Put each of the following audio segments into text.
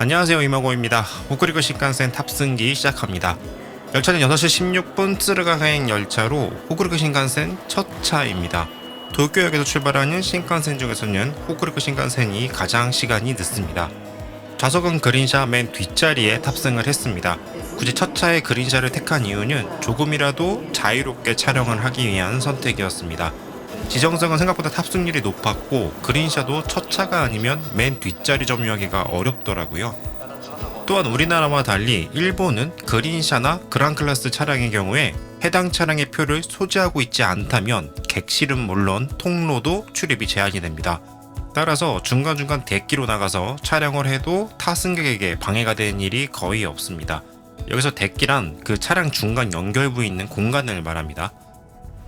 안녕하세요, 이마고입니다. 호쿠리쿠 신칸센 탑승기 시작합니다. 열차는 6시 16분 쯔르가행 열차로 호쿠리쿠 신칸센 첫 차입니다. 도쿄역에서 출발하는 신칸센 중에서는 호쿠리쿠 신칸센이 가장 시간이 늦습니다. 좌석은 그린샤 맨 뒷자리에 탑승을 했습니다. 굳이 첫 차에 그린샤를 택한 이유는 조금이라도 자유롭게 촬영을 하기 위한 선택이었습니다. 지정석은 생각보다 탑승률이 높았고 그린샤도 첫 차가 아니면 맨 뒷자리 점유하기가 어렵더라고요. 또한 우리나라와 달리 일본은 그린샤나 그랑클래스 차량의 경우에 해당 차량의 표를 소지하고 있지 않다면 객실은 물론 통로도 출입이 제한이 됩니다. 따라서 중간중간 대기로 나가서 촬영을 해도 타승객에게 방해가 되는 일이 거의 없습니다. 여기서 대기란 그 차량 중간 연결부에 있는 공간을 말합니다.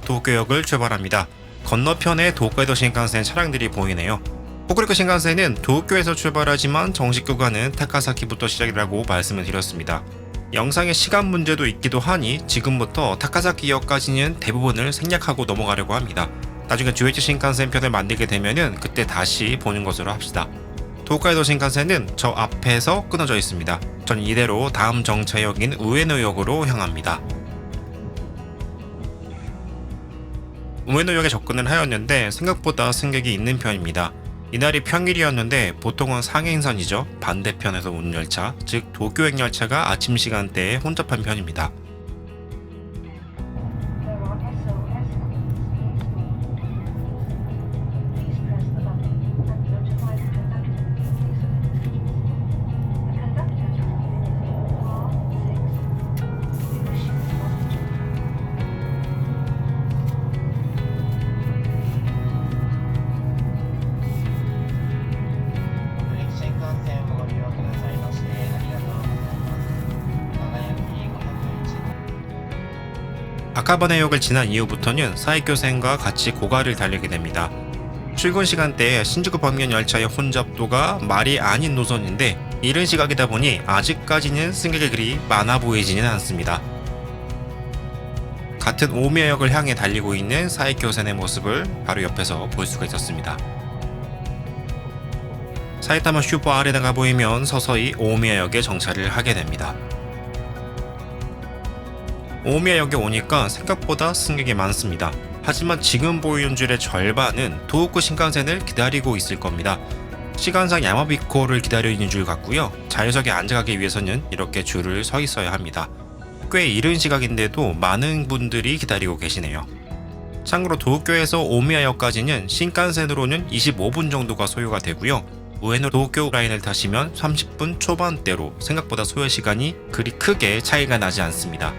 도쿄역을 출발합니다. 건너편에 도카이도 신칸센 차량들이 보이네요. 호쿠리쿠 신칸센은 도쿄에서 출발하지만 정식 구간은 타카사키부터 시작이라고 말씀을 드렸습니다. 영상에 시간 문제도 있기도 하니 지금부터 타카사키역까지는 대부분을 생략하고 넘어가려고 합니다. 나중에 조이치 신칸센 편을 만들게 되면은 그때 다시 보는 것으로 합시다. 도카이도 신칸센은 저 앞에서 끊어져 있습니다. 전 이대로 다음 정차역인 우에노역으로 향합니다. 우에노역에 접근을 하였는데 생각보다 승객이 있는 편입니다. 이날이 평일이었는데 보통은 상행선이죠. 반대편에서 오는 열차, 즉 도쿄행 열차가 아침 시간대에 혼잡한 편입니다. 아카바네역을 지난 이후부터는 사이교센과 같이 고가를 달리게 됩니다. 출근 시간대에 신주쿠 방면 열차의 혼잡도가 말이 아닌 노선인데 이른 시각이다 보니 아직까지는 승객의 길이 많아 보이지는 않습니다. 같은 오미야역을 향해 달리고 있는 사이교센의 모습을 바로 옆에서 볼 수가 있었습니다. 사이타마 슈퍼 아레나가 보이면 서서히 오미야역에 정차를 하게 됩니다. 오미야역에 오니까 생각보다 승객이 많습니다. 하지만 지금 보이는 줄의 절반은 도호쿠 신칸센을 기다리고 있을 겁니다. 시간상 야마비코를 기다리는 줄 같고요. 자유석에 앉아가기 위해서는 이렇게 줄을 서 있어야 합니다. 꽤 이른 시각인데도 많은 분들이 기다리고 계시네요. 참고로 도쿄에서 오미야역까지는 신칸센으로는 25분 정도가 소요가 되고요. 우에노 도쿄 라인을 타시면 30분 초반대로 생각보다 소요 시간이 그리 크게 차이가 나지 않습니다.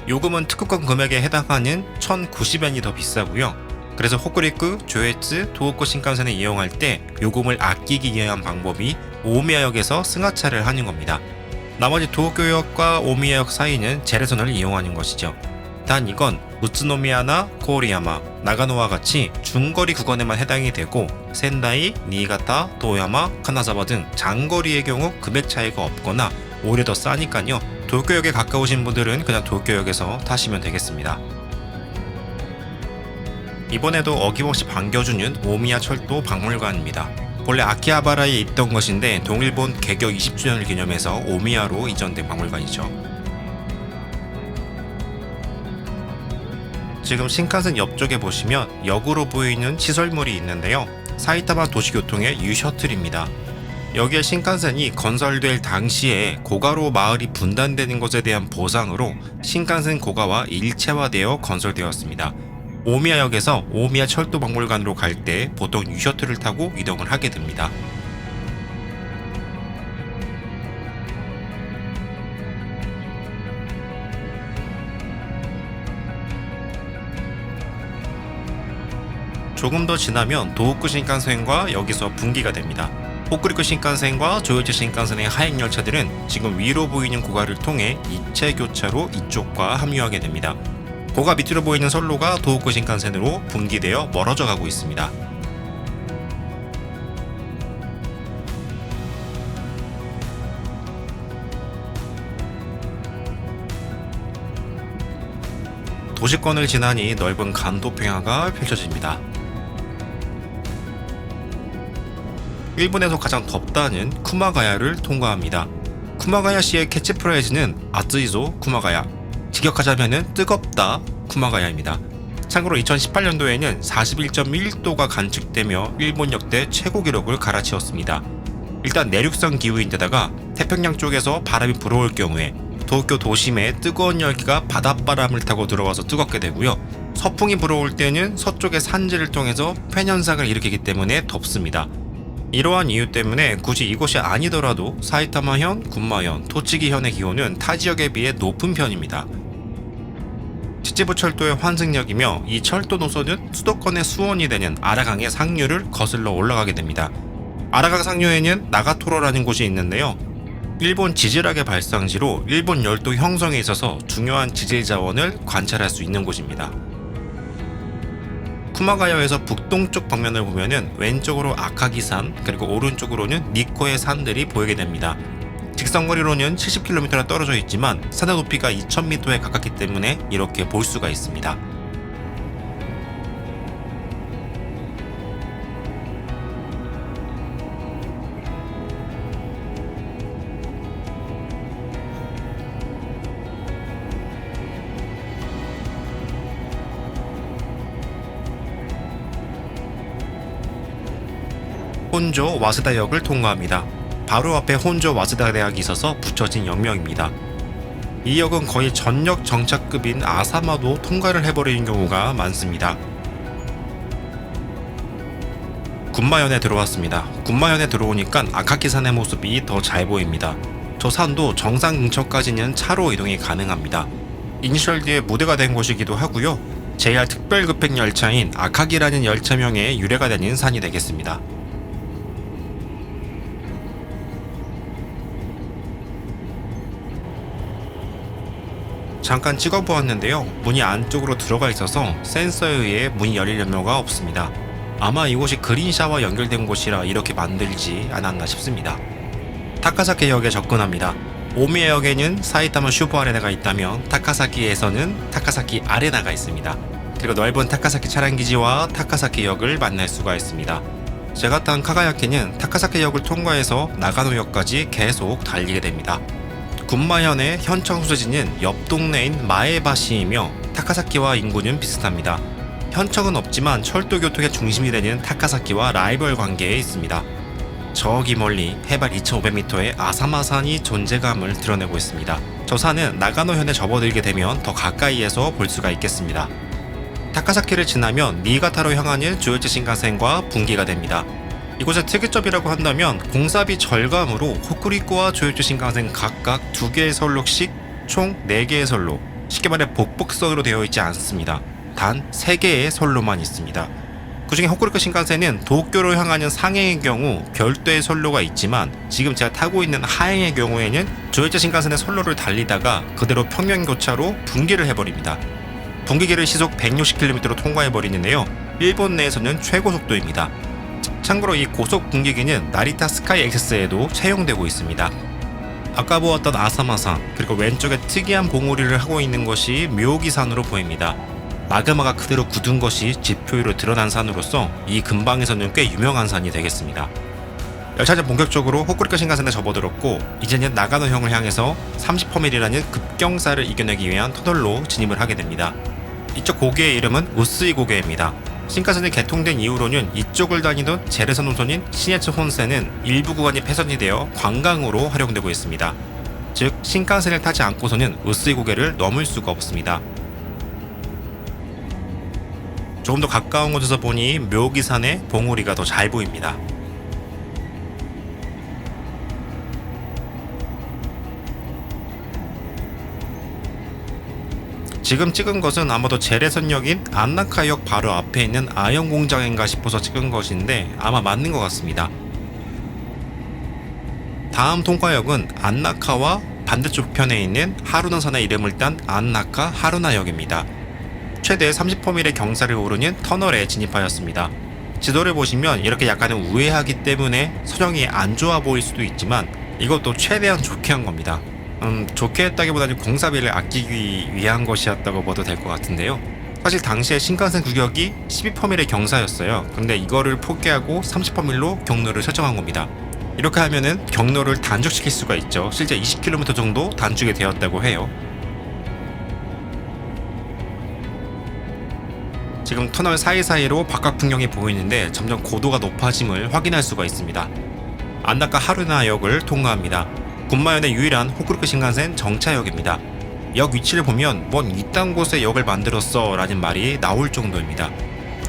요금은 특급권 금액에 해당하는 1090엔이 더 비싸고요. 그래서 호쿠리쿠, 조에츠, 도호쿠 신칸센을 이용할 때 요금을 아끼기 위한 방법이 오미야역에서 승하차를 하는 겁니다. 나머지 도쿄역과 오미야역 사이는 제레선을 이용하는 것이죠. 단 이건 우츠노미야나 코오리야마, 나가노와 같이 중거리 구간에만 해당이 되고 센다이, 니이가타, 도야마, 카나자바 등 장거리의 경우 금액 차이가 없거나 오히려 더 싸니까요. 도쿄역에 가까우신 분들은 그냥 도쿄역에서 타시면 되겠습니다. 이번에도 어김없이 반겨주는 오미야 철도 박물관입니다. 원래 아키하바라에 있던 것인데 동일본 개교 20주년을 기념해서 오미야로 이전된 박물관이죠. 지금 신칸센 옆쪽에 보시면 역으로 보이는 시설물이 있는데요. 사이타마 도시교통의 유셔틀입니다. 여기에 신칸센이 건설될 당시에 고가로 마을이 분단되는 것에 대한 보상으로 신칸센 고가와 일체화되어 건설되었습니다. 오미야역에서 오미야 철도박물관으로 갈 때 보통 유셔틀을 타고 이동을 하게 됩니다. 조금 더 지나면 도호쿠 신칸센과 여기서 분기가 됩니다. 호쿠리쿠 신칸센과 조요치 신칸센의 하행 열차들은 지금 위로 보이는 고가를 통해 이체 교차로 이쪽과 합류하게 됩니다. 고가 밑으로 보이는 선로가 도호쿠 신칸센으로 분기되어 멀어져 가고 있습니다. 도시권을 지나니 넓은 간도 평야가 펼쳐집니다. 일본에서 가장 덥다는 쿠마가야를 통과합니다. 쿠마가야시의 캐치프레이즈는 아츠이조 쿠마가야, 직역하자면은 뜨겁다 쿠마가야입니다. 참고로 2018년도에는 41.1도가 관측되며 일본 역대 최고 기록을 갈아치웠습니다. 일단 내륙성 기후인데다가 태평양 쪽에서 바람이 불어올 경우에 도쿄 도심에 뜨거운 열기가 바닷바람을 타고 들어와서 뜨겁게 되고요. 서풍이 불어올 때는 서쪽의 산지를 통해서 팬현상을 일으키기 때문에 덥습니다. 이러한 이유 때문에 굳이 이곳이 아니더라도 사이타마현, 군마현, 토치기현의 기온은 타 지역에 비해 높은 편입니다. 치치부 철도의 환승역이며 이 철도 노선은 수도권의 수원이 되는 아라강의 상류를 거슬러 올라가게 됩니다. 아라강 상류에는 나가토로라는 곳이 있는데요. 일본 지질학의 발상지로 일본 열도 형성에 있어서 중요한 지질 자원을 관찰할 수 있는 곳입니다. 쿠마가야에서 북동쪽 방면을 보면은 왼쪽으로 아카기산 그리고 오른쪽으로는 니코의 산들이 보이게 됩니다. 직선거리로는 70km나 떨어져 있지만 산의 높이가 2000m에 가깝기 때문에 이렇게 볼 수가 있습니다. 혼조 와세다역을 통과합니다. 바로 앞에 혼조 와세다 대학이 있어서 붙여진 역명입니다. 이 역은 거의 전역 정차급인 아사마도 통과를 해버리는 경우가 많습니다. 군마현에 들어왔습니다. 군마현에 들어오니까 아카키산의 모습이 더 잘 보입니다. 저 산도 정상 근처까지는 차로 이동이 가능합니다. 이니셜D의 무대가 된 곳이기도 하고요. JR 특별급행 열차인 아카기라는 열차명의 유래가 되는 산이 되겠습니다. 잠깐 찍어보았는데요. 문이 안쪽으로 들어가 있어서 센서에 의해 문이 열릴 염려가 없습니다. 아마 이곳이 그린샤와 연결된 곳이라 이렇게 만들지 않았나 싶습니다. 타카사키역에 접근합니다. 오미에역에는 사이타마 슈퍼 아레나가 있다면 타카사키에서는 타카사키 아레나가 있습니다. 그리고 넓은 타카사키 차량기지와 타카사키역을 만날 수가 있습니다. 제가 탄 카가야키는 타카사키역을 통과해서 나가노역까지 계속 달리게 됩니다. 군마현의 현청 소재지는 옆 동네인 마에바시이며 타카사키와 인구는 비슷합니다. 현청은 없지만 철도 교통의 중심이 되는 타카사키와 라이벌 관계에 있습니다. 저기 멀리 해발 2500m의 아사마산이 존재감을 드러내고 있습니다. 저 산은 나가노현에 접어들게 되면 더 가까이에서 볼 수가 있겠습니다. 타카사키를 지나면 니가타로 향하는 조요치 신칸센과 분기가 됩니다. 이곳의 특이점이라고 한다면 공사비 절감으로 호쿠리쿠와 조요치 신칸센 각각 2개의 선로씩 총 4개의 선로, 쉽게 말해 복복선으로 되어 있지 않습니다. 단 3개의 선로만 있습니다. 그중에 호쿠리쿠 신칸센은 도쿄로 향하는 상행의 경우 별도의 선로가 있지만 지금 제가 타고 있는 하행의 경우에는 조요치 신칸센의 선로를 달리다가 그대로 평면교차로 분기를 해버립니다. 분기기를 시속 160km로 통과해버리는데요. 일본 내에서는 최고 속도입니다. 참고로 이 고속 분기기는 나리타 스카이 액세스에도 채용되고 있습니다. 아까 보았던 아사마산 그리고 왼쪽에 특이한 봉우리를 하고 있는 것이 묘기산으로 보입니다. 마그마가 그대로 굳은 것이 지표 위로 드러난 산으로서 이 근방에서는 꽤 유명한 산이 되겠습니다. 열차는 본격적으로 호쿠리쿠 신칸센에 접어들었고 이제는 나가노형을 향해서 30퍼밀이라는 급경사를 이겨내기 위한 터널로 진입을 하게 됩니다. 이쪽 고개의 이름은 우스이 고개입니다. 신칸센이 개통된 이후로는 이쪽을 다니던 제레선 노선인 시네츠 혼센은 일부 구간이 폐선이 되어 관광으로 활용되고 있습니다. 즉 신칸센을 타지 않고서는 우스이 고개를 넘을 수가 없습니다. 조금 더 가까운 곳에서 보니 묘기산의 봉우리가 더 잘 보입니다. 지금 찍은 것은 아마도 제레선역인 안나카역 바로 앞에 있는 아연공장인가 싶어서 찍은 것인데 아마 맞는 것 같습니다. 다음 통과역은 안나카와 반대쪽 편에 있는 하루나산의 이름을 딴 안나카 하루나역입니다. 최대 30퍼밀의 경사를 오르는 터널에 진입하였습니다. 지도를 보시면 이렇게 약간은 우회하기 때문에 선형이 안 좋아 보일 수도 있지만 이것도 최대한 좋게 한 겁니다. 좋게 했다기보다는 공사비를 아끼기 위한 것이었다고 봐도 될 것 같은데요. 사실 당시에 신칸센 규격이 12퍼밀의 경사였어요. 근데 이거를 포기하고 30퍼밀로 경로를 설정한 겁니다. 이렇게 하면은 경로를 단축시킬 수가 있죠. 실제 20km 정도 단축이 되었다고 해요. 지금 터널 사이사이로 바깥 풍경이 보이는데 점점 고도가 높아짐을 확인할 수가 있습니다. 안다카 하루나역을 통과합니다. 군마현의 유일한 호쿠리쿠 신칸센 정차역입니다. 역 위치를 보면 뭔 이딴 곳에 역을 만들었어 라는 말이 나올 정도입니다.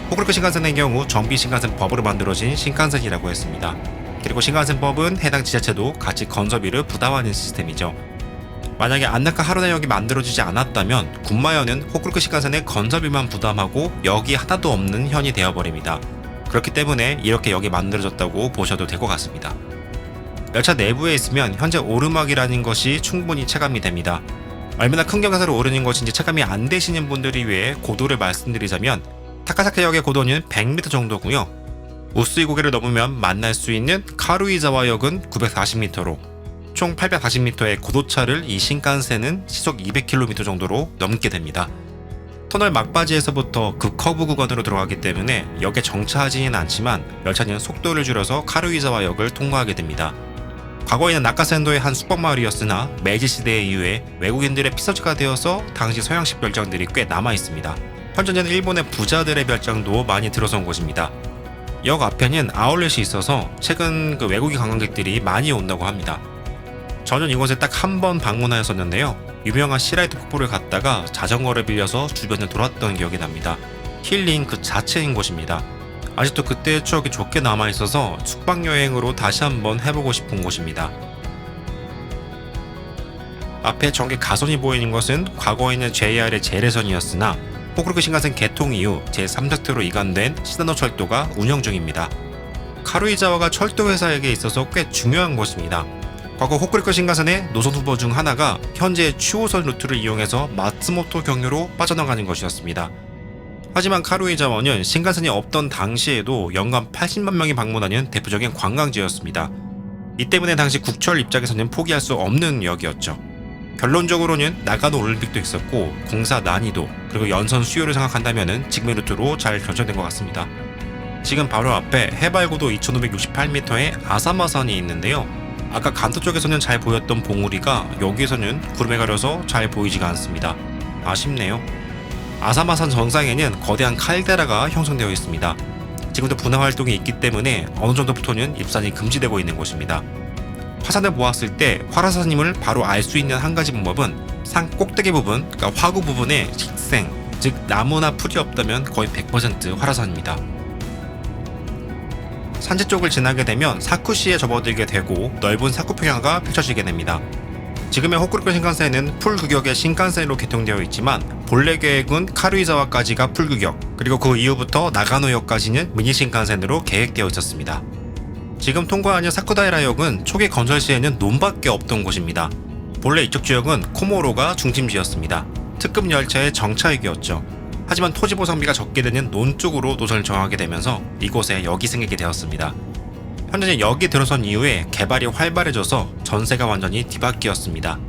호쿠리쿠 신칸센의 경우 정비 신칸센 법으로 만들어진 신칸센이라고 했습니다. 그리고 신칸센법은 해당 지자체도 같이 건설비를 부담하는 시스템이죠. 만약에 안다카 하루나역이 만들어지지 않았다면 군마현은 호쿠리쿠 신칸센의 건설비만 부담하고 역이 하나도 없는 현이 되어버립니다. 그렇기 때문에 이렇게 역이 만들어졌다고 보셔도 될 것 같습니다. 열차 내부에 있으면 현재 오르막이라는 것이 충분히 체감이 됩니다. 얼마나 큰 경사로 오르는 것인지 체감이 안 되시는 분들을 위해 고도를 말씀드리자면 타카사키역의 고도는 100m 정도고요. 우스이 고개를 넘으면 만날 수 있는 카루이자와역은 940m로 총 840m의 고도차를 이 신칸센은 시속 200km 정도로 넘게 됩니다. 터널 막바지에서부터 급커브 구간으로 들어가기 때문에 역에 정차하지는 않지만 열차는 속도를 줄여서 카루이자와역을 통과하게 됩니다. 과거에는 나카센도의 한 숙박마을이었으나 메이지 시대 이후에 외국인들의 피서지가 되어서 당시 서양식 별장들이 꽤 남아있습니다. 현재는 일본의 부자들의 별장도 많이 들어선 곳입니다. 역 앞에는 아울렛이 있어서 최근 외국인 관광객들이 많이 온다고 합니다. 저는 이곳에 딱 한 번 방문하였었는데요. 유명한 시라이트 폭포를 갔다가 자전거를 빌려서 주변을 돌았던 기억이 납니다. 힐링 그 자체인 곳입니다. 아직도 그때의 추억이 좋게 남아있어서 숙박여행으로 다시 한번 해보고 싶은 곳입니다. 앞에 전개 가선이 보이는 것은 과거에는 JR의 제레선이었으나 호쿠리쿠 신칸센 개통 이후 제3세트로 이관된 시나노 철도가 운영 중입니다. 카루이자와가 철도 회사에게 있어서 꽤 중요한 곳입니다. 과거 호쿠리쿠 신칸센의 노선 후보 중 하나가 현재의 추호선 루트를 이용해서 마츠모토 경유로 빠져나가는 것이었습니다. 하지만 카루이자와는 신칸센이 없던 당시에도 연간 80만 명이 방문하는 대표적인 관광지였습니다. 이 때문에 당시 국철 입장에서는 포기할 수 없는 역이었죠. 결론적으로는 나가노 올림픽도 있었고 공사 난이도 그리고 연선 수요를 생각한다면 지금의 루트로 잘 결정된 것 같습니다. 지금 바로 앞에 해발고도 2568m의 아사마산이 있는데요. 아까 간토 쪽에서는 잘 보였던 봉우리가 여기에서는 구름에 가려서 잘 보이지가 않습니다. 아쉽네요. 아사마산 정상에는 거대한 칼데라가 형성되어 있습니다. 지금도 분화 활동이 있기 때문에 어느 정도부터는 입산이 금지되고 있는 곳입니다. 화산을 보았을 때 활화산임을 바로 알 수 있는 한 가지 방법은 산 꼭대기 부분, 그러니까 화구 부분에 식생, 즉 나무나 풀이 없다면 거의 100% 활화산입니다. 산지 쪽을 지나게 되면 사쿠시에 접어들게 되고 넓은 사쿠 평야가 펼쳐지게 됩니다. 지금의 호쿠리쿠 신칸센은 풀규격의 신칸센으로 개통되어 있지만 본래 계획은 카루이자와까지가 풀규격, 그리고 그 이후부터 나가노역까지는 미니 신칸센으로 계획되어 있었습니다. 지금 통과하는 사쿠다이라역은 초기 건설 시에는 논밖에 없던 곳입니다. 본래 이쪽 지역은 코모로가 중심지였습니다. 특급 열차의 정차역이었죠. 하지만 토지 보상비가 적게 되는 논 쪽으로 노선을 정하게 되면서 이곳에 역이 생기게 되었습니다. 현재는 역이 들어선 이후에 개발이 활발해져서 전세가 완전히 뒤바뀌었습니다.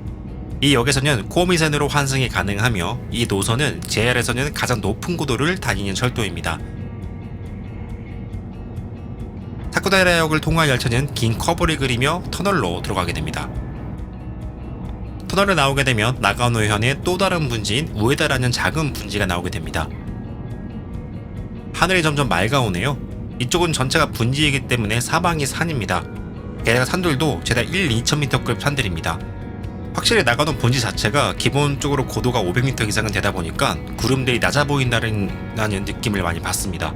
이 역에서는 코미센으로 환승이 가능하며 이 노선은 JR에서는 가장 높은 고도를 다니는 철도입니다. 사쿠다이라역을 통할 열차는 긴 커브를 그리며 터널로 들어가게 됩니다. 터널을 나오게 되면 나가노현의 또 다른 분지인 우에다라는 작은 분지가 나오게 됩니다. 하늘이 점점 맑아오네요. 이쪽은 전체가 분지이기 때문에 사방이 산입니다. 게다가 산들도 최다 1-2,000m급 산들입니다. 확실히 나가노 분지 자체가 기본적으로 고도가 500m 이상은 되다 보니까 구름들이 낮아 보인다는 느낌을 많이 받습니다.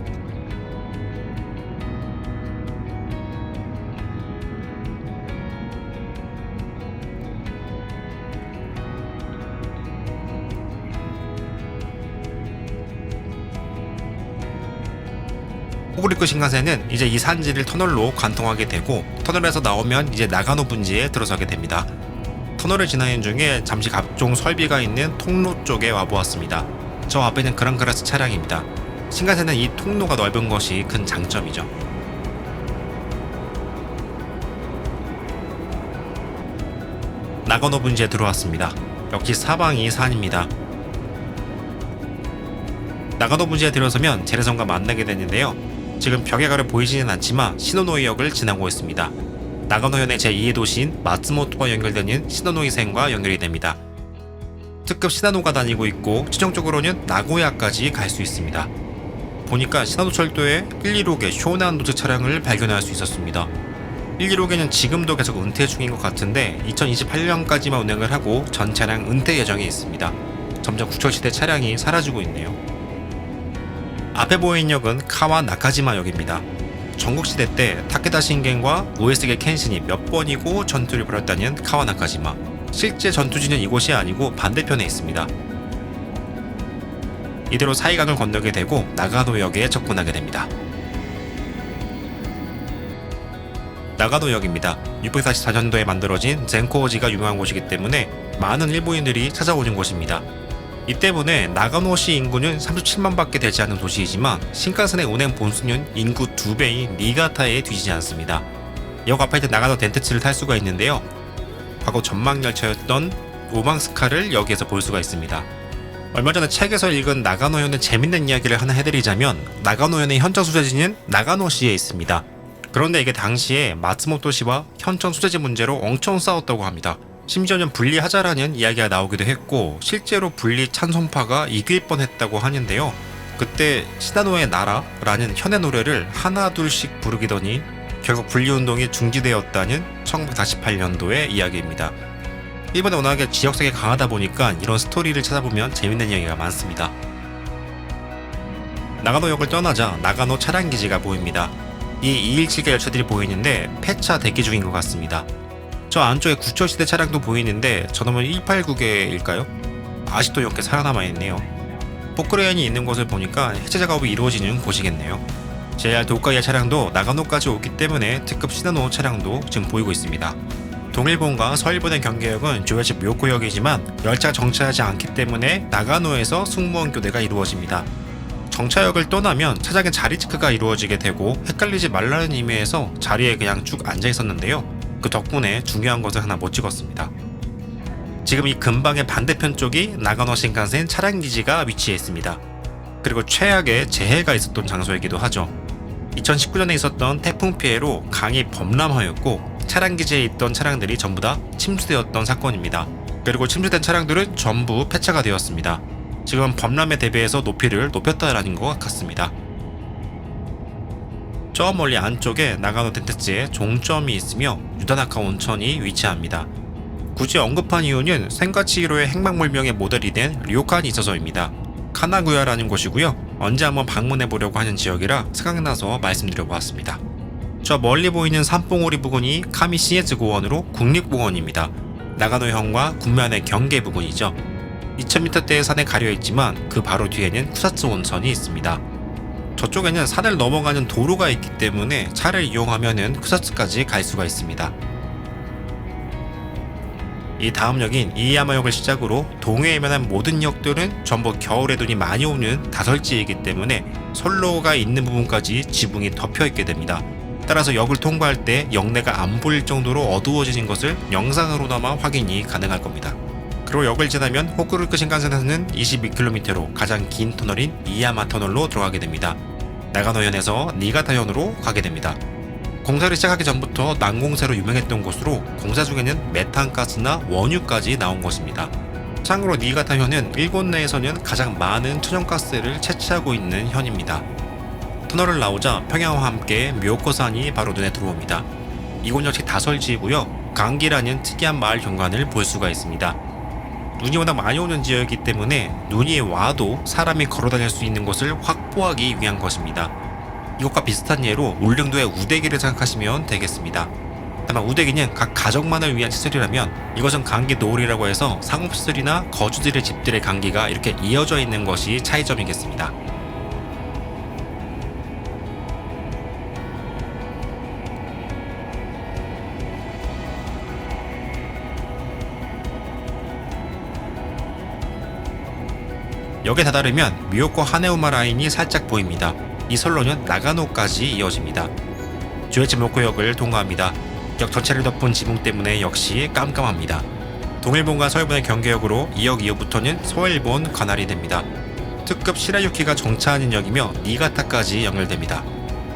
호쿠리쿠 신칸센은 이제 이 산지를 터널로 관통하게 되고 터널에서 나오면 이제 나가노 분지에 들어서게 됩니다. 터널을 지나는 중에 잠시 각종 설비가 있는 통로 쪽에 와보았습니다. 저 앞에는 그랑크라스 차량입니다. 신칸센은 이 통로가 넓은 것이 큰 장점이죠. 나가노 분지에 들어왔습니다. 역시 사방이 산입니다. 나가노 부지에 들어서면 제레선과 만나게 되는데요. 지금 벽에 가려 보이지는 않지만 시노노이역을 지나고 있습니다. 나가노현의 제2의 도시인 마츠모토와 연결되는 시노노이센과 연결이 됩니다. 특급 시나노가 다니고 있고 최종적으로는 나고야까지 갈 수 있습니다. 보니까 시나노철도에 115개 쇼난 노트 차량을 발견할 수 있었습니다. 115개는 지금도 계속 은퇴 중인 것 같은데 2028년까지만 운행을 하고 전 차량 은퇴 예정에 있습니다. 점점 국철시대 차량이 사라지고 있네요. 앞에 보이는 역은 카와 나카지마역입니다. 전국시대 때 타케다 신겐과 우에스게 켄신이 몇 번이고 전투를 벌였다는 카와 나카지마. 실제 전투지는 이곳이 아니고 반대편에 있습니다. 이대로 사이강을 건너게 되고 나가노역에 접근하게 됩니다. 나가노역입니다. 644년도에 만들어진 젠코오지가 유명한 곳이기 때문에 많은 일본인들이 찾아오는 곳입니다. 이 때문에 나가노시 인구는 37만 밖에 되지 않는 도시이지만 신칸센의 운행 본수는 인구 2배인 니가타에 뒤지지 않습니다. 역 앞에 있는 나가노 덴테츠를 탈 수가 있는데요. 과거 전망열차였던 오방스카를 여기에서 볼 수가 있습니다. 얼마 전에 책에서 읽은 나가노현의 재밌는 이야기를 하나 해드리자면 나가노현의 현천 수제지는 나가노시에 있습니다. 그런데 이게 당시에 마츠모토시와 현천 수제지 문제로 엄청 싸웠다고 합니다. 심지어는 분리하자라는 이야기가 나오기도 했고 실제로 분리 찬송파가 이길 뻔했다고 하는데요. 그때 시나노의 나라라는 현의 노래를 하나 둘씩 부르기더니 결국 분리운동이 중지되었다는 1948년도의 이야기입니다. 일본은 워낙에 지역색이 강하다 보니까 이런 스토리를 찾아보면 재밌는 이야기가 많습니다. 나가노역을 떠나자 나가노 차량기지가 보입니다. 이 217개 열차들이 보이는데 폐차 대기 중인 것 같습니다. 저 안쪽에 국철시대 차량도 보이는데 저놈은 189개일까요? 아직도 이렇게 살아남아있네요. 포크레인이 있는 곳을 보니까 해체 작업이 이루어지는 곳이겠네요. JR 도카이아 차량도 나가노까지 오기 때문에 특급 시나노 차량도 지금 보이고 있습니다. 동일본과 서일본의 경계역은 조야시 묘코역이지만 열차가 정차하지 않기 때문에 나가노에서 승무원 교대가 이루어집니다. 정차역을 떠나면 차량의 자리 체크가 이루어지게 되고 헷갈리지 말라는 의미에서 자리에 그냥 쭉 앉아 있었는데요. 그 덕분에 중요한 것을 하나 못 찍었습니다. 지금 이 근방의 반대편 쪽이 나가노 신칸센 차량기지가 위치해 있습니다. 그리고 최악의 재해가 있었던 장소이기도 하죠. 2019년에 있었던 태풍 피해로 강이 범람하였고 차량기지에 있던 차량들이 전부 다 침수되었던 사건입니다. 그리고 침수된 차량들은 전부 폐차가 되었습니다. 지금 범람에 대비해서 높이를 높였다라는 것 같습니다. 저 멀리 안쪽에 나가노 덴테츠에 종점이 있으며 유다나카 온천이 위치합니다. 굳이 언급한 이유는 센과치히로의 행방불명의 모델이 된 료칸이 있어서입니다. 카나구야라는 곳이고요. 언제 한번 방문해보려고 하는 지역이라 생각나서 말씀드려보았습니다. 저 멀리 보이는 산봉우리 부근이 카미시에즈 고원으로 국립공원입니다. 나가노현과 군면의 경계 부근이죠. 2000m대의 산에 가려있지만 그 바로 뒤에는 쿠사츠 온천이 있습니다. 저쪽에는 산을 넘어가는 도로가 있기 때문에 차를 이용하면 쿠사츠까지 갈 수가 있습니다. 이 다음 역인 이야마역을 시작으로 동해에 면한 모든 역들은 전부 겨울에 눈이 많이 오는 다설지이기 때문에 선로가 있는 부분까지 지붕이 덮여있게 됩니다. 따라서 역을 통과할 때 역내가 안 보일 정도로 어두워지는 것을 영상으로나마 확인이 가능할 겁니다. 그리고 역을 지나면 호쿠루쿠 신칸센에서는 22km로 가장 긴 터널인 이야마 터널로 들어가게 됩니다. 나가노현에서 니가타현으로 가게 됩니다. 공사를 시작하기 전부터 난공사로 유명했던 곳으로 공사 중에는 메탄가스나 원유까지 나온 것입니다. 참고로 니가타현은 일본 내에서는 가장 많은 천연가스를 채취하고 있는 현입니다. 터널을 나오자 평야와 함께 묘코산이 바로 눈에 들어옵니다. 이곳 역시 다설지이고요. 강기라는 특이한 마을 경관을 볼 수가 있습니다. 눈이 워낙 많이 오는 지역이기 때문에 눈이 와도 사람이 걸어다닐 수 있는 곳을 확보하기 위한 것입니다. 이것과 비슷한 예로 울릉도의 우대기를 생각하시면 되겠습니다. 다만 우대기는 각 가정만을 위한 시설이라면 이것은 강기 노을이라고 해서 상업시설이나 거주들의 집들의 강기가 이렇게 이어져 있는 것이 차이점이겠습니다. 역에 다다르면 미오코 하네우마 라인이 살짝 보입니다. 이 선로는 나가노까지 이어집니다. 조에치모코역을 통과합니다. 역 전체를 덮은 지붕 때문에 역시 깜깜합니다. 동일본과 서일본의 경계역으로 2역 이후부터는 서일본 관할이 됩니다. 특급 시라유키가 정차하는 역이며 니가타까지 연결됩니다.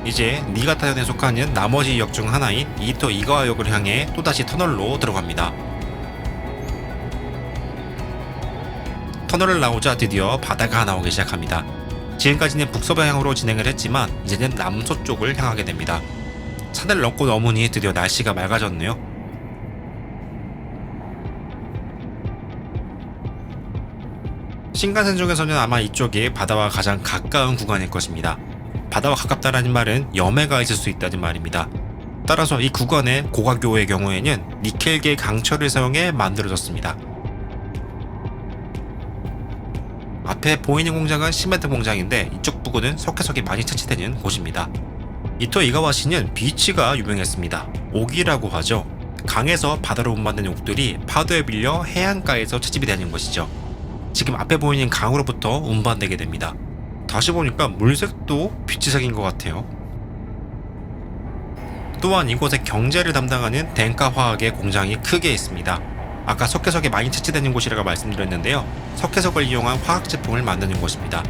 이제 니가타현에 속하는 나머지 역 중 하나인 이토 이가와역을 향해 또다시 터널로 들어갑니다. 터널을 나오자 드디어 바다가 나오기 시작합니다. 지금까지는 북서 방향으로 진행을 했지만 이제는 남서쪽을 향하게 됩니다. 산을 넘고 넘으니 드디어 날씨가 맑아졌네요. 신칸센 중에서는 아마 이쪽이 바다와 가장 가까운 구간일 것입니다. 바다와 가깝다라는 말은 염해가 있을 수 있다는 말입니다. 따라서 이 구간의 고가교의 경우에는 니켈계 강철을 사용해 만들어졌습니다. 앞에 보이는 공장은 시멘트 공장인데 이쪽 부근은 석회석이 많이 채취되는 곳입니다. 이토 이가와시는 비치가 유명했습니다. 옥이라고 하죠. 강에서 바다로 운반된 옥들이 파도에 밀려 해안가에서 채집이 되는 것이죠. 지금 앞에 보이는 강으로부터 운반되게 됩니다. 다시 보니까 물색도 비치색인 것 같아요. 또한 이곳에 경제를 담당하는 덴카 화학의 공장이 크게 있습니다. 아까 석회석이 많이 채취되는 곳이라고 말씀드렸는데요. 석회석을 이용한 화학 제품을 만드는 곳입니다.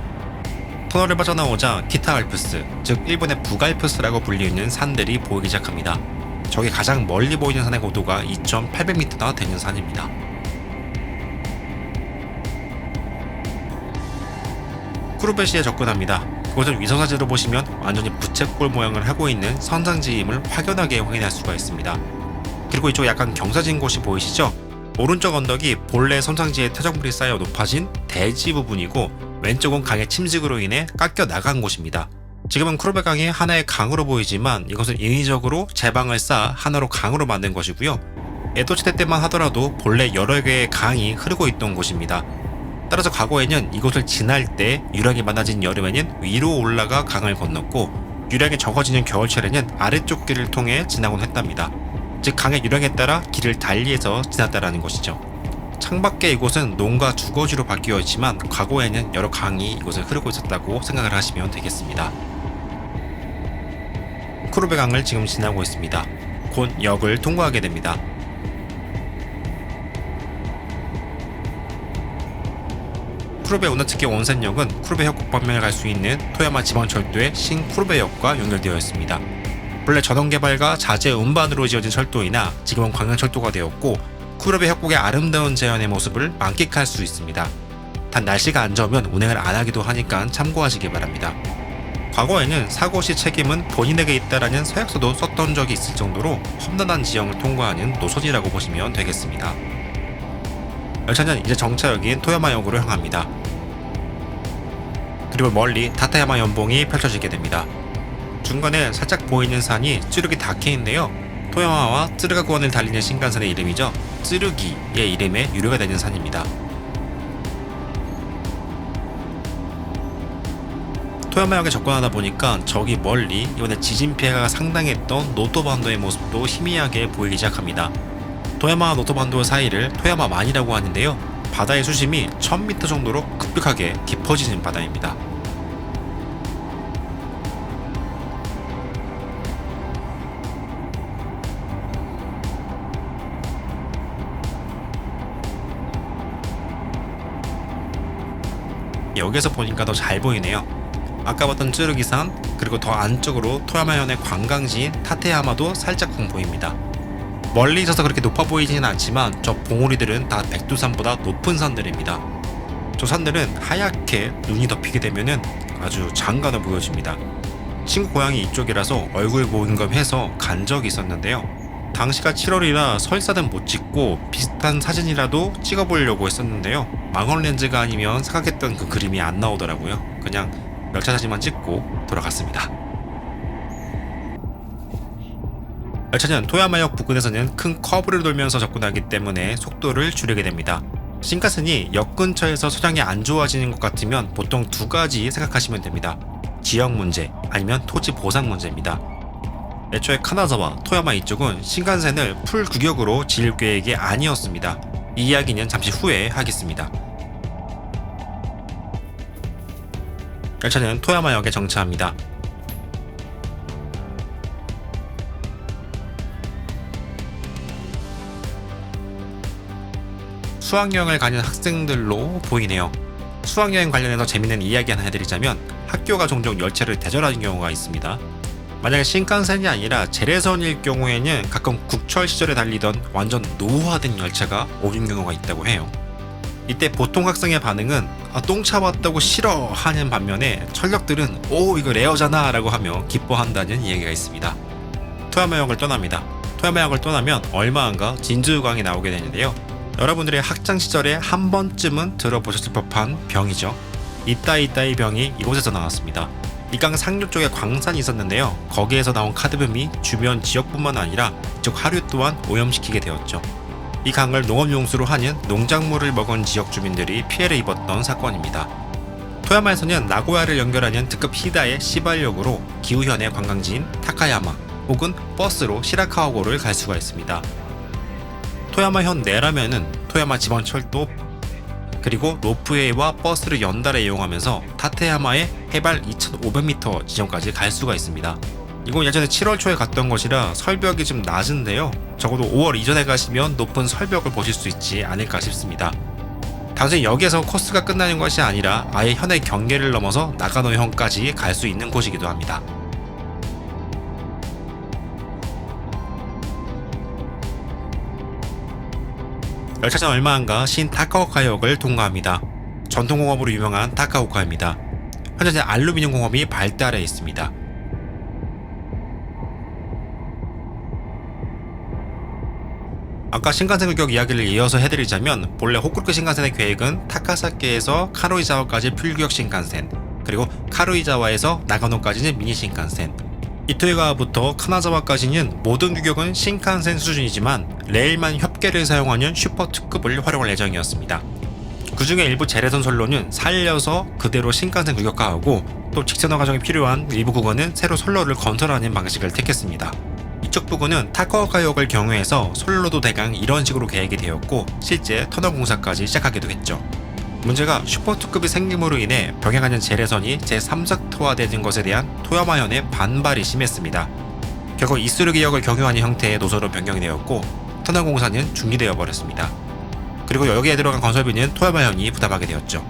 터널을 빠져나오자 기타 알프스, 즉 일본의 북알프스라고 불리는 산들이 보이기 시작합니다. 저기 가장 멀리 보이는 산의 고도가 2,800m나 되는 산입니다. 쿠르베시에 접근합니다. 그곳은 위성사진으로 보시면 완전히 부채꼴 모양을 하고 있는 선상지임을 확연하게 확인할 수가 있습니다. 그리고 이쪽 약간 경사진 곳이 보이시죠? 오른쪽 언덕이 본래 선상지에 퇴적물이 쌓여 높아진 대지 부분이고 왼쪽은 강의 침식으로 인해 깎여 나간 곳입니다. 지금은 쿠르베 강이 하나의 강으로 보이지만 이것은 인위적으로 제방을 쌓아 하나로 강으로 만든 것이고요. 에도 시대 때만 하더라도 본래 여러 개의 강이 흐르고 있던 곳입니다. 따라서 과거에는 이곳을 지날 때 유량이 많아진 여름에는 위로 올라가 강을 건넜고 유량이 적어지는 겨울철에는 아래쪽 길을 통해 지나곤 했답니다. 즉 강의 유량에 따라 길을 달리해서 지났다라는 것이죠. 창밖에 이곳은 농가 주거지로 바뀌어 있지만 과거에는 여러 강이 이곳을 흐르고 있었다고 생각을 하시면 되겠습니다. 쿠르베 강을 지금 지나고 있습니다. 곧 역을 통과하게 됩니다. 쿠르베 우나츠키 온센역은 쿠르베 협곡 방면을 갈 수 있는 토야마 지방철도의 신쿠르베역과 연결되어 있습니다. 본래 전원 개발과 자재 운반으로 지어진 철도이나 지금은 관광철도가 되었고 쿠르베 협곡의 아름다운 자연의 모습을 만끽할 수 있습니다. 단 날씨가 안 좋으면 운행을 안 하기도 하니까 참고하시기 바랍니다. 과거에는 사고 시 책임은 본인에게 있다라는 서약서도 썼던 적이 있을 정도로 험난한 지형을 통과하는 노선이라고 보시면 되겠습니다. 열차는 이제 정차역인 토야마역으로 향합니다. 그리고 멀리 타타야마 연봉이 펼쳐지게 됩니다. 중간에 살짝 보이는 산이 쯔르기 다케인데요. 토야마와 쯔르가 구원을 달리는 신칸센의 이름이죠. 쯔르기의 이름에 유래가 되는 산입니다. 토야마역에 접근하다 보니까 저기 멀리 이번에 지진 피해가 상당했던 노토반도의 모습도 희미하게 보이기 시작합니다. 토야마와 노토반도 사이를 토야마만이라고 하는데요. 바다의 수심이 1000m 정도로 급격하게 깊어지는 바다입니다. 여기서 보니까 더 잘 보이네요. 아까 봤던 쯔르기산 그리고 더 안쪽으로 토야마현의 관광지인 타테야마도 살짝쿵 보입니다. 멀리 있어서 그렇게 높아 보이지는 않지만 저 봉우리들은 다 백두산보다 높은 산들입니다. 저 산들은 하얗게 눈이 덮이게 되면은 아주 장관아 보여집니다. 친구 고향이 이쪽이라서 얼굴 모임검해서 간 적이 있었는데요. 당시가 7월이라 설사는 못 찍고 비슷한 사진이라도 찍어보려고 했었는데요. 망원 렌즈가 아니면 생각했던 그 그림이 안 나오더라고요. 그냥 열차 사진만 찍고 돌아갔습니다. 열차는 토야마역 부근에서는 큰 커브를 돌면서 접근하기 때문에 속도를 줄이게 됩니다. 신칸센이 역 근처에서 소장이 안 좋아지는 것 같으면 보통 두 가지 생각하시면 됩니다. 지역 문제 아니면 토지 보상 문제입니다. 애초에 카나자와 토야마 이쪽은 신칸센을 풀 규격으로 지을 계획이 아니었습니다. 이 이야기는 잠시 후에 하겠습니다. 열차는 토야마역에 정차합니다. 수학여행을 가는 학생들로 보이네요. 수학여행 관련해서 재밌는 이야기 하나 해드리자면 학교가 종종 열차를 대절하는 경우가 있습니다. 만약에 신칸센이 아니라 제레선일 경우에는 가끔 국철 시절에 달리던 완전 노후화된 열차가 오는 경우가 있다고 해요. 이때 보통 학생의 반응은 똥차 왔다고 싫어하는 반면에 철력들은 오 이거 레어잖아 라고 하며 기뻐한다는 이야기가 있습니다. 토야마역을 떠납니다. 토야마역을 떠나면 얼마 안가 진주강이 나오게 되는데요. 여러분들의 학창시절에 한 번쯤은 들어보셨을 법한 병이죠. 이따이따이 병이 이곳에서 나왔습니다. 이 강 상류 쪽에 광산이 있었는데요. 거기에서 나온 카드뮴이 주변 지역뿐만 아니라 이쪽 하류 또한 오염시키게 되었죠. 이 강을 농업용수로 하는 농작물을 먹은 지역 주민들이 피해를 입었던 사건입니다. 토야마에서는 나고야를 연결하는 특급 히다의 시발역으로 기후현의 관광지인 타카야마 혹은 버스로 시라카와고를 갈 수가 있습니다. 토야마현 내라면은 토야마 지방철도 그리고 로프웨이와 버스를 연달아 이용하면서 타테야마의 해발 2,500m 지점까지 갈 수가 있습니다. 이건 예전에 7월 초에 갔던 것이라 설벽이 좀 낮은데요. 적어도 5월 이전에 가시면 높은 설벽을 보실 수 있지 않을까 싶습니다. 단순히 여기에서 코스가 끝나는 것이 아니라 아예 현의 경계를 넘어서 나가노현까지 갈 수 있는 곳이기도 합니다. 열차는 얼마 안가 신 타카오카역을 통과합니다. 전통공업으로 유명한 타카오카입니다. 현재 알루미늄 공업이 발달해 있습니다. 아까 신칸센 규격 이야기를 이어서 해드리자면 본래 호쿠리쿠 신칸센의 계획은 타카사키에서 카루이자와까지 풀규격 신칸센 그리고 카루이자와에서 나가노까지는 미니 신칸센 이토에가부터 카나자와까지는 모든 규격은 신칸센 수준이지만 레일만 협계를 사용하는 슈퍼 특급을 활용할 예정이었습니다. 그 중에 일부 제레선 선로는 살려서 그대로 신칸센 규격화하고 또 직선화 과정이 필요한 일부 구간은 새로 선로를 건설하는 방식을 택했습니다. 이쪽 부근은 타카오카역을 경유해서 선로도 대강 이런 식으로 계획이 되었고 실제 터널 공사까지 시작하기도 했죠. 문제가 슈퍼2급이 생김으로 인해 병행하는 제레선이 제3섹터화되는 것에 대한 토야마현의 반발이 심했습니다. 결국 이쓰르기역을 경유하는 형태의 노선으로 변경되었고 터널 공사는 중지되어 버렸습니다. 그리고 여기에 들어간 건설비는 토야마현이 부담하게 되었죠.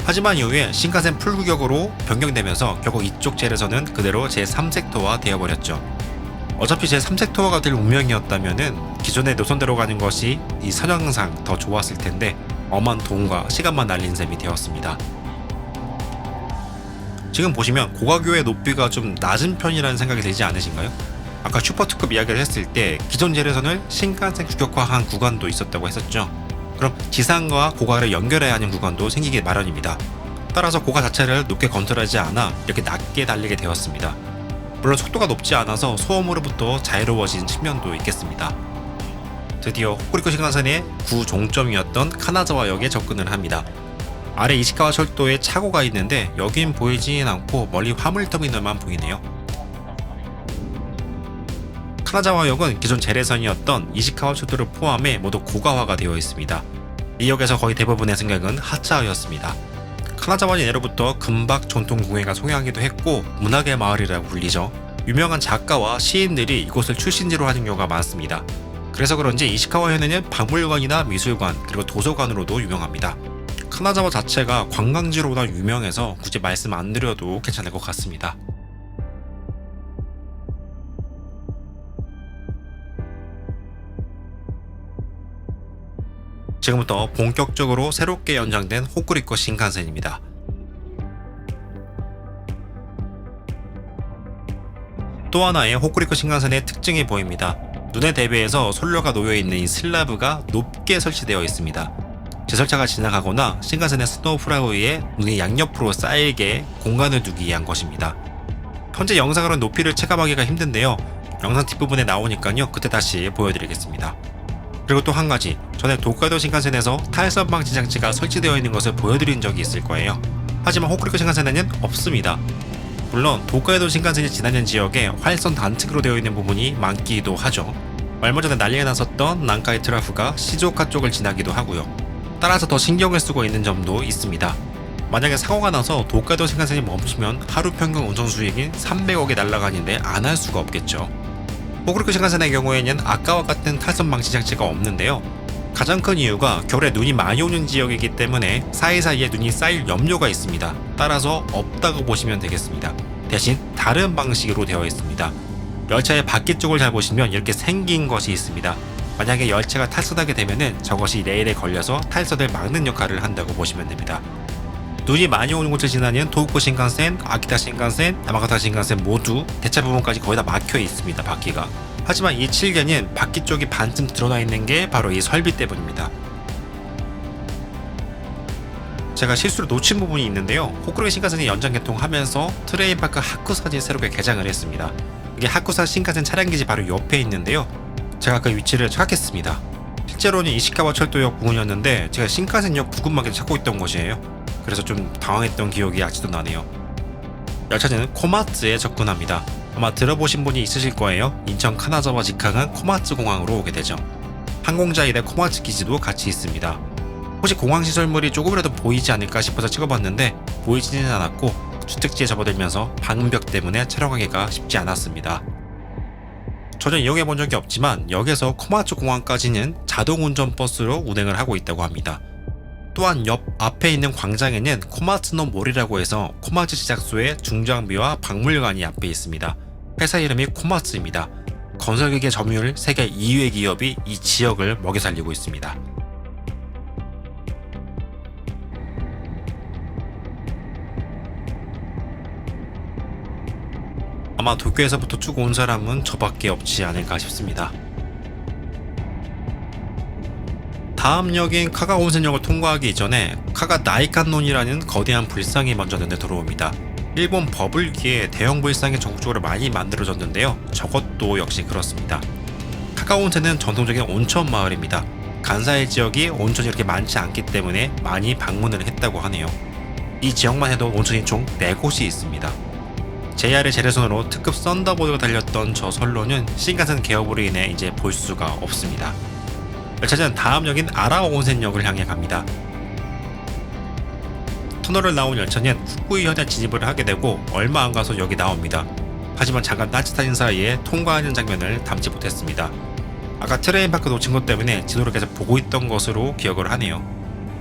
하지만 이후에 신칸센 풀구격으로 변경되면서 결국 이쪽 제레선은 그대로 제3섹터화 되어버렸죠. 어차피 제3섹터화가 될 운명이었다면은 기존의 노선대로 가는 것이 이 선형상 더 좋았을 텐데 엄한 돈과 시간만 날린 셈이 되었습니다. 지금 보시면 고가교의 높이가 좀 낮은 편이라는 생각이 들지 않으신가요? 아까 슈퍼2급 이야기를 했을 때 기존 제레선을 신칸센 규격화한 구간도 있었다고 했었죠. 그럼 지상과 고가를 연결해야 하는 구간도 생기기 마련입니다. 따라서 고가 자체를 높게 건설하지 않아 이렇게 낮게 달리게 되었습니다. 물론 속도가 높지 않아서 소음으로부터 자유로워진 측면도 있겠습니다. 드디어 호쿠리쿠 신칸센의 구 종점이었던 카나자와역에 접근을 합니다. 아래 이시카와 철도에 차고가 있는데 여긴 보이진 않고 멀리 화물터미널만 보이네요. 카나자와역은 기존 제레선이었던 이시카와 철도를 포함해 모두 고가화가 되어 있습니다. 이 역에서 거의 대부분의 승객은 하차하였습니다. 카나자와는 예로부터 금박 전통공예가 소개하기도 했고 문학의 마을이라고 불리죠. 유명한 작가와 시인들이 이곳을 출신지로 하는 경우가 많습니다. 그래서 그런지 이시카와현에는 박물관이나 미술관 그리고 도서관으로도 유명합니다. 카나자와 자체가 관광지로나 유명해서 굳이 말씀 안 드려도 괜찮을 것 같습니다. 지금부터 본격적으로 새롭게 연장된 호쿠리쿠 신칸센입니다. 또 하나의 호쿠리쿠 신칸센의 특징이 보입니다. 눈에 대비해서 선로가 놓여있는 이 슬라브가 높게 설치되어 있습니다. 제설차가 지나가거나 신칸센의 스노우 플라우에 눈이 양옆으로 쌓이게 공간을 두기 위한 것입니다. 현재 영상으로는 높이를 체감하기가 힘든데요. 영상 뒷부분에 나오니까요. 그때 다시 보여드리겠습니다. 그리고 또 한 가지, 전에 도카이도 신칸센에서 탈선방 지장치가 설치되어 있는 것을 보여드린 적이 있을 거예요. 하지만 호쿠리쿠 신칸센에는 없습니다. 물론 도카이도 신칸센이 지나는 지역에 활선 단층으로 되어 있는 부분이 많기도 하죠. 얼마 전에 난리가 났었던 난카이 트라프가 시즈오카 쪽을 지나기도 하고요. 따라서 더 신경을 쓰고 있는 점도 있습니다. 만약에 사고가 나서 도카이도 신칸센이 멈추면 하루 평균 운전 수익인 300억이 날아가는데 안 할 수가 없겠죠. 호쿠리쿠 신칸센의 경우에는 아까와 같은 탈선 방지 장치가 없는데요. 가장 큰 이유가 겨울에 눈이 많이 오는 지역이기 때문에 사이사이에 눈이 쌓일 염려가 있습니다. 따라서 없다고 보시면 되겠습니다. 대신 다른 방식으로 되어 있습니다. 열차의 바퀴 쪽을 잘 보시면 이렇게 생긴 것이 있습니다. 만약에 열차가 탈선하게 되면은 저것이 레일에 걸려서 탈선을 막는 역할을 한다고 보시면 됩니다. 눈이 많이 오는 곳을 지나는 도호쿠 신칸센, 아키타 신칸센, 야마가타 신칸센 모두 대차 부분까지 거의 다 막혀 있습니다. 바퀴가. 하지만 이 7개는 바퀴 쪽이 반쯤 드러나 있는 게 바로 이 설비 때문입니다. 제가 실수로 놓친 부분이 있는데요. 호쿠르기 신칸센이 연장 개통하면서 트레인파크 하쿠사지에 새롭게 개장을 했습니다. 이게 하쿠사 신칸센 차량기지 바로 옆에 있는데요. 제가 그 위치를 착각했습니다. 실제로는 이시카와 철도역 부근이었는데 제가 신칸센역 부근만 찾고 있던 곳이에요. 그래서 좀 당황했던 기억이 아직도 나네요. 열차는 코마츠에 접근합니다. 아마 들어보신 분이 있으실 거예요. 인천 카나자와 직항은 코마츠 공항으로 오게 되죠. 항공자일의 코마츠 기지도 같이 있습니다. 혹시 공항 시설물이 조금이라도 보이지 않을까 싶어서 찍어봤는데 보이지는 않았고 주택지에 접어들면서 방음벽 때문에 촬영하기가 쉽지 않았습니다. 전혀 이용해 본 적이 없지만 역에서 코마츠 공항까지는 자동 운전 버스로 운행을 하고 있다고 합니다. 또한 옆 앞에 있는 광장에는 코마츠노 몰이라고 해서 코마츠 제작소의 중장비와 박물관이 앞에 있습니다. 회사 이름이 코마츠입니다. 건설기계 점유율 세계 2위의 기업이 이 지역을 먹여 살리고 있습니다. 아마 도쿄에서부터 쭉 온 사람은 저밖에 없지 않을까 싶습니다. 다음 역인 카가 온센역을 통과하기 이전에 카가 나이칸론이라는 거대한 불상이 먼저 눈에 들어옵니다. 일본 버블기에 대형 불상이 전국적으로 많이 만들어졌는데요. 저것도 역시 그렇습니다. 카가 온센은 전통적인 온천 마을입니다. 간사이 지역이 온천이 이렇게 많지 않기 때문에 많이 방문을 했다고 하네요. 이 지역만 해도 온천이 총 4곳이 있습니다. JR의 재래손으로 특급 썬더보드가 달렸던 저 선로는 신칸센 개업으로 인해 이제 볼 수가 없습니다. 열차는 다음 역인 아라온센역을 향해 갑니다. 터널을 나온 열차는 후쿠이현에 진입을 하게 되고 얼마 안 가서 역이 나옵니다. 하지만 잠깐 딴짓하는 사이에 통과하는 장면을 담지 못했습니다. 아까 트레인파크 놓친 것 때문에 지도를 계속 보고 있던 것으로 기억을 하네요.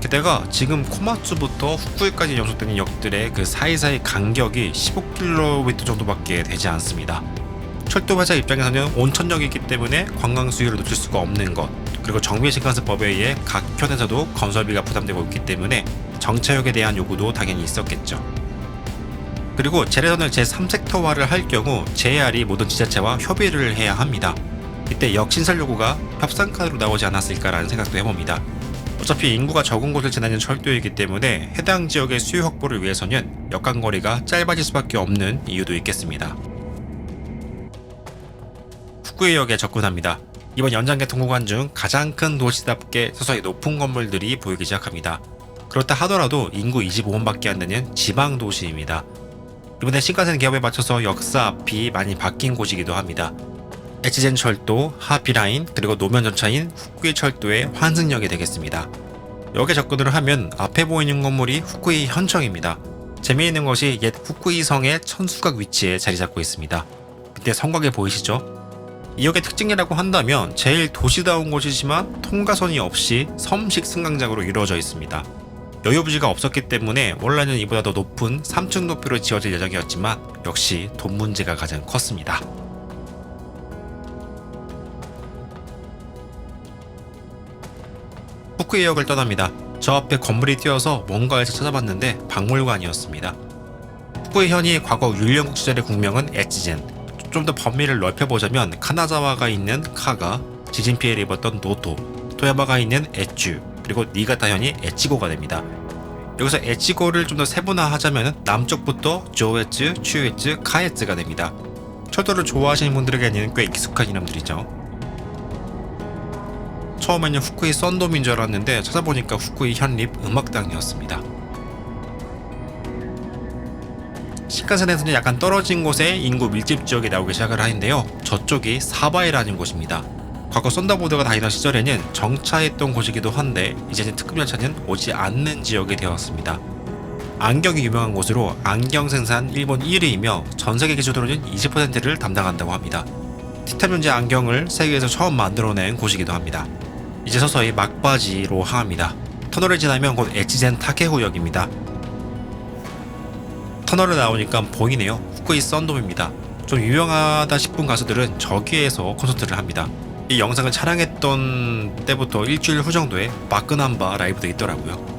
게다가 지금 코마츠부터 후쿠이까지 연속되는 역들의 그 사이사이 간격이 15km 정도밖에 되지 않습니다. 철도회사 입장에서는 온천역이기 때문에 관광 수요를 놓칠 수가 없는 것, 그리고 정비 신칸센법에 의해 각 편에서도 건설비가 부담되고 있기 때문에 정차역에 대한 요구도 당연히 있었겠죠. 그리고 재래선을 제3섹터화를 할 경우 JR이 모든 지자체와 협의를 해야 합니다. 이때 역신설 요구가 협상카드로 나오지 않았을까라는 생각도 해봅니다. 어차피 인구가 적은 곳을 지나는 철도이기 때문에 해당 지역의 수요 확보를 위해서는 역간거리가 짧아질 수밖에 없는 이유도 있겠습니다. 후쿠이역에 접근합니다. 이번 연장개통 구간 중 가장 큰 도시답게 서서히 높은 건물들이 보이기 시작합니다. 그렇다 하더라도 인구 25만밖에 안 되는 지방 도시입니다. 이번에 신칸센 개업에 맞춰서 역사 앞이 많이 바뀐 곳이기도 합니다. 에치젠 철도, 하비라인, 그리고 노면 전차인 후쿠이 철도의 환승역이 되겠습니다. 역에 접근을 하면 앞에 보이는 건물이 후쿠이 현청입니다. 재미있는 것이 옛 후쿠이 성의 천수각 위치에 자리 잡고 있습니다. 그때 성곽에 보이시죠? 이 역의 특징이라고 한다면 제일 도시다운 곳이지만 통과선이 없이 섬식 승강장으로 이루어져 있습니다. 여유부지가 없었기 때문에 원래는 이보다 더 높은 3층 높이로 지어질 예정이었지만 역시 돈 문제가 가장 컸습니다. 후쿠이역을 떠납니다. 저 앞에 건물이 띄어서 뭔가에서 찾아봤는데 박물관이었습니다. 후쿠이현이 과거 율령국 시절의 국명은 에치젠, 좀 더 범위를 넓혀보자면 카나자와가 있는 카가, 지진 피해를 입었던 노토, 토야마가 있는 에츄, 그리고 니가타현이 에치고가 됩니다. 여기서 에치고를 좀 더 세분화하자면 남쪽부터 조에츠, 추에츠, 카에츠가 됩니다. 철도를 좋아하시는 분들에게는 꽤 익숙한 이름들이죠. 처음에는 후쿠이 썬돔인 줄 알았는데 찾아보니까 후쿠이 현립 음악당이었습니다. 신칸센에서는 약간 떨어진 곳에 인구 밀집 지역이 나오기 시작을 하는데요. 저쪽이 사바이라는 곳입니다. 과거 썬더보드가 다니던 시절에는 정차했던 곳이기도 한데 이제는 특급 열차는 오지 않는 지역이 되었습니다. 안경이 유명한 곳으로 안경 생산 일본 1위이며 전세계 기준으로는 20%를 담당한다고 합니다. 티타늄제 안경을 세계에서 처음 만들어낸 곳이기도 합니다. 이제 서서히 막바지로 향합니다. 터널을 지나면 곧 에치젠 타케구역입니다. 터널을 나오니까 보이네요. 후쿠이 썬돔입니다. 좀 유명하다 싶은 가수들은 저기에서 콘서트를 합니다. 이 영상을 촬영했던 때부터 일주일 후 정도에 마크남바 라이브도 있더라고요.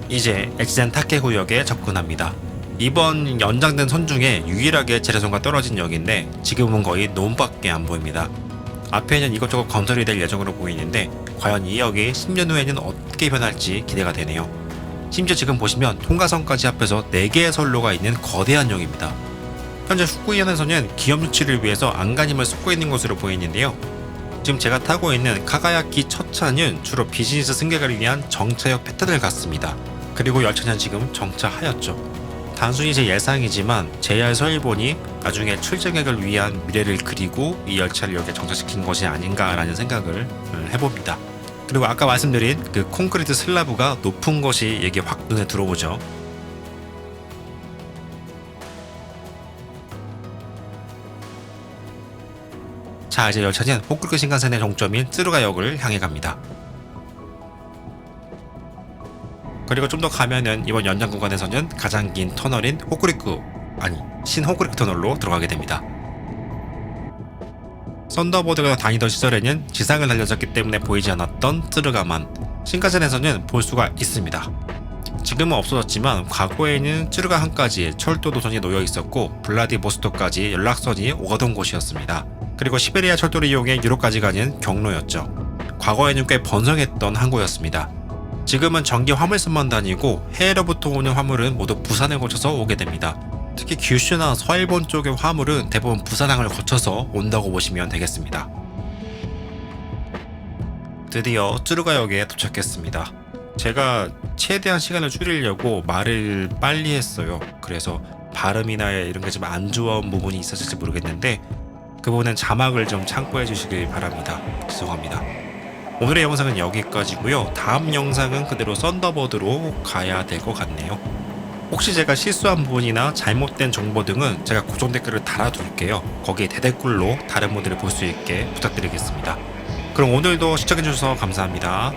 이제 에치젠 타케구역에 접근합니다. 이번 연장된 선 중에 유일하게 재래선과 떨어진 역인데 지금은 거의 놈밖에 안 보입니다. 앞에는 이것저것 건설이 될 예정으로 보이는데 과연 이 역이 10년 후에는 어떻게 변할지 기대가 되네요. 심지어 지금 보시면 통가선까지 합해서 4개의 선로가 있는 거대한 역입니다. 현재 후쿠이현에서는 기업 유치를 위해서 안간힘을 쏟고 있는 것으로 보이는데요. 지금 제가 타고 있는 카가야키 첫 차는 주로 비즈니스 승객을 위한 정차역 패턴을 갖습니다. 그리고 열차는 지금 정차하였죠. 단순히 제 예상이지만 JR 서일본이 나중에 출정객을 위한 미래를 그리고 이 열차를 여기에 정차시킨 것이 아닌가라는 생각을 해봅니다. 그리고 아까 말씀드린 그 콘크리트 슬라브가 높은 것이 여기에 확 눈에 들어오죠. 자, 이제 열차는 호쿠리쿠 신칸센의 종점인 쯔루가역을 향해 갑니다. 그리고 좀 더 가면은 이번 연장 구간에서는 가장 긴 터널인 신호쿠리쿠 터널로 들어가게 됩니다. 썬더버드가 다니던 시절에는 지상을 달려졌기 때문에 보이지 않았던 쯔르가만 신칸센에서는 볼 수가 있습니다. 지금은 없어졌지만 과거에는 쯔르가항까지 철도 노선이 놓여 있었고 블라디보스토크까지 연락선이 오가던 곳이었습니다. 그리고 시베리아 철도를 이용해 유럽까지 가는 경로였죠. 과거에는 꽤 번성했던 항구였습니다. 지금은 전기 화물선만 다니고 해외로부터 오는 화물은 모두 부산을 거쳐서 오게 됩니다. 특히 규슈나 서일본 쪽의 화물은 대부분 부산항을 거쳐서 온다고 보시면 되겠습니다. 드디어 쯔루가역에 도착했습니다. 제가 최대한 시간을 줄이려고 말을 빨리 했어요. 그래서 발음이나 이런 게 좀 안 좋은 부분이 있었을지 모르겠는데 그 부분은 자막을 좀 참고해 주시길 바랍니다. 죄송합니다. 오늘의 영상은 여기까지고요. 다음 영상은 그대로 썬더버드로 가야 될 것 같네요. 혹시 제가 실수한 부분이나 잘못된 정보 등은 제가 고정 댓글을 달아둘게요. 거기에 대댓글로 다른 분들이 볼 수 있게 부탁드리겠습니다. 그럼 오늘도 시청해주셔서 감사합니다.